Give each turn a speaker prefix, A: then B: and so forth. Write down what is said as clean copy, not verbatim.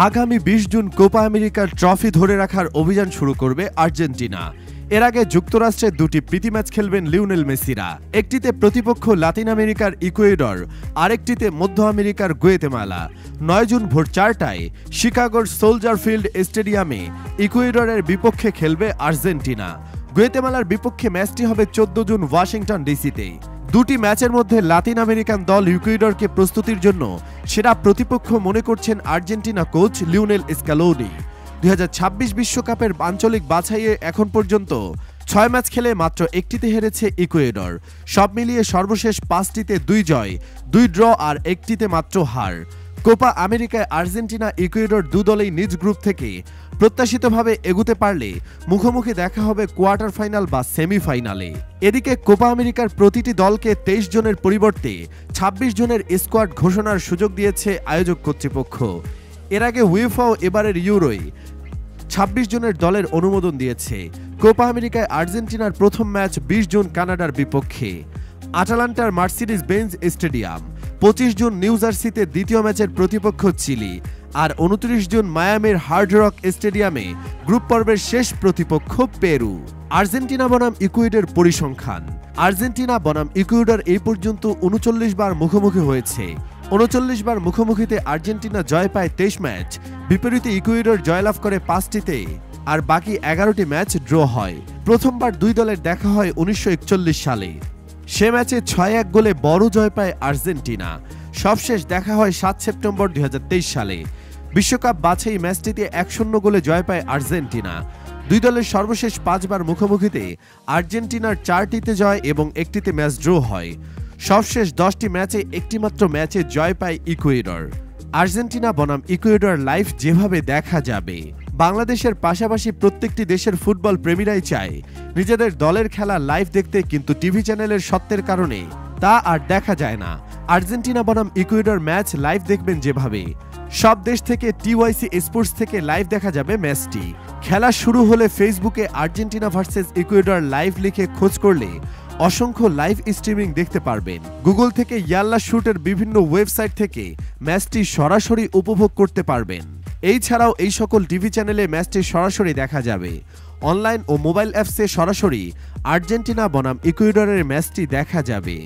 A: আগামী ২০ June Copa আমেরিকার trophy ধরে রাখার অভিযান শুরু করবে আর্জেন্টিনা। এর আগে যুক্তরাষ্ট্রে দুটি প্রীতি ম্যাচ খেলবেন লিওনেল মেসিরা। একটিতে প্রতিপক্ষ লাতিন আমেরিকার ইকুয়েডর, আরেকটিতে মধ্য আমেরিকার গুয়েতেমালা। ৯ জুন ভোর ৪টায় শিকাগোর সোলজার ফিল্ড স্টেডিয়ামে ইকুয়েডরের বিপক্ষে খেলবে আর্জেন্টিনা। গুয়েতেমালার বিপক্ষে ম্যাচটি হবে ১৪ জুন ওয়াশিংটন ডিসিতে। দুটি ম্যাচের মধ্যে লাতিন আমেরিকান দল ইকুয়েডরকে প্রস্তুতির জন্য সেরা প্রতিপক্ষ মনে করছেন আর্জেন্টিনা কোচ লিওনেল স্ক্যালোনি। ২০২৬ বিশ্বকাপের আঞ্চলিক বাছাইয়ে এখন পর্যন্ত ৬ ম্যাচ খেলে মাত্র একটিতে হেরেছে ইকুয়েডর। সব মিলিয়ে সর্বশেষ ৫টিতে ২ জয়, ২ ড্র আর একটিতে মাত্র হার। কোপা আমেরিকায় আর্জেন্টিনা ইকুয়েডর দুদলেই নিজ গ্রুপ থেকে প্রত্যাশিতভাবে এগুতে পারলে মুখোমুখি দেখা হবে কোয়ার্টার ফাইনাল বা সেমিফাইনালে। এদিকে কোপা আমেরিকার প্রতিটি দলকে ২৩ জনের পরিবর্তে ২৬ জনের স্কোয়াড ঘোষণার সুযোগ দিয়েছে আয়োজক কর্তৃপক্ষ। এর আগে উয়েফাও এবারের ইউরোয় ২৬ জনের দলের অনুমোদন দিয়েছে। কোপা আমেরিকায় আর্জেন্টিনার প্রথম ম্যাচ ২০ জুন কানাডার বিপক্ষে আটালান্টার Mercedes Benz stadium. ২৫ June new জার্সিতে দ্বিতীয় ম্যাচের প্রতিপক্ষ চিলি, আর ২৯ জুন মায়ামির হার্ড রক স্টেডিয়ামে গ্রুপ পর্বের শেষ প্রতিপক্ষ পেরু। আর্জেন্টিনা বনাম ইকুয়েডর পরিসংখ্যান। আর্জেন্টিনা বনাম ইকুয়েডর এই পর্যন্ত ৩৯ বার মুখোমুখি হয়েছে। ৩৯ বার মুখোমুখিতে আর্জেন্টিনা জয় পায় ২৩ ম্যাচ, বিপরীতে ইকুয়েডর জয়লাভ করে ৫টিতে, আর বাকি ১১টি ম্যাচ ড্র হয়। প্রথমবার দুই দলের দেখা হয় ১৯৪১ সালে। সে ম্যাচে ৬-১ গোলে বড় জয় পায় আর্জেন্টিনা। সবশেষ দেখা হয় ৭ সেপ্টেম্বর ২০২৩ সালে। বিশ্বকাপ বাছাই ম্যাচটিতে ১-০ গোলে জয় পায় আর্জেন্টিনা। দুই দলের সর্বশেষ ৫ বার মুখোমুখিতে আর্জেন্টিনার ৪টিতে জয় এবং একটিতে ম্যাচ ড্র হয়। সবশেষ ১০টি ম্যাচে একটিমাত্র ম্যাচে জয় পায় ইকুয়েডর। আর্জেন্টিনা বনাম ইকুয়েডর লাইভ যেভাবে দেখা যাবে, বাংলাদেশের পাশাপাশি প্রত্যেকটি দেশের ফুটবল প্রেমীরাই চায় নিজেদের দলের খেলা লাইভ দেখতে, কিন্তু টিভি চ্যানেলের সত্যের কারণে তা আর দেখা যায় না। আর্জেন্টিনা বনাম ইকুয়েডর ম্যাচ লাইভ দেখবেন যেভাবে, সব দেশ থেকে টিওয়াইসি স্পোর্টস থেকে লাইভ দেখা যাবে ম্যাচটি। খেলা শুরু হলে ফেসবুকে আর্জেন্টিনা ভার্সেস ইকুয়েডর লাইভ লিখে খোঁজ করলে অসংখ্য লাইভ স্ট্রিমিং দেখতে পারবেন। গুগল থেকে ইয়াল্লা শুটের বিভিন্ন ওয়েবসাইট থেকে ম্যাচটি সরাসরি উপভোগ করতে পারবেন। এই ছাড়াও এই সকল টিভি চ্যানেলে ম্যাচটি সরাসরি দেখা যাবে। অনলাইন ও মোবাইল অ্যাপসে সরাসরি আর্জেন্টিনা বনাম ইকুয়েডরের ম্যাচটি দেখা যাবে।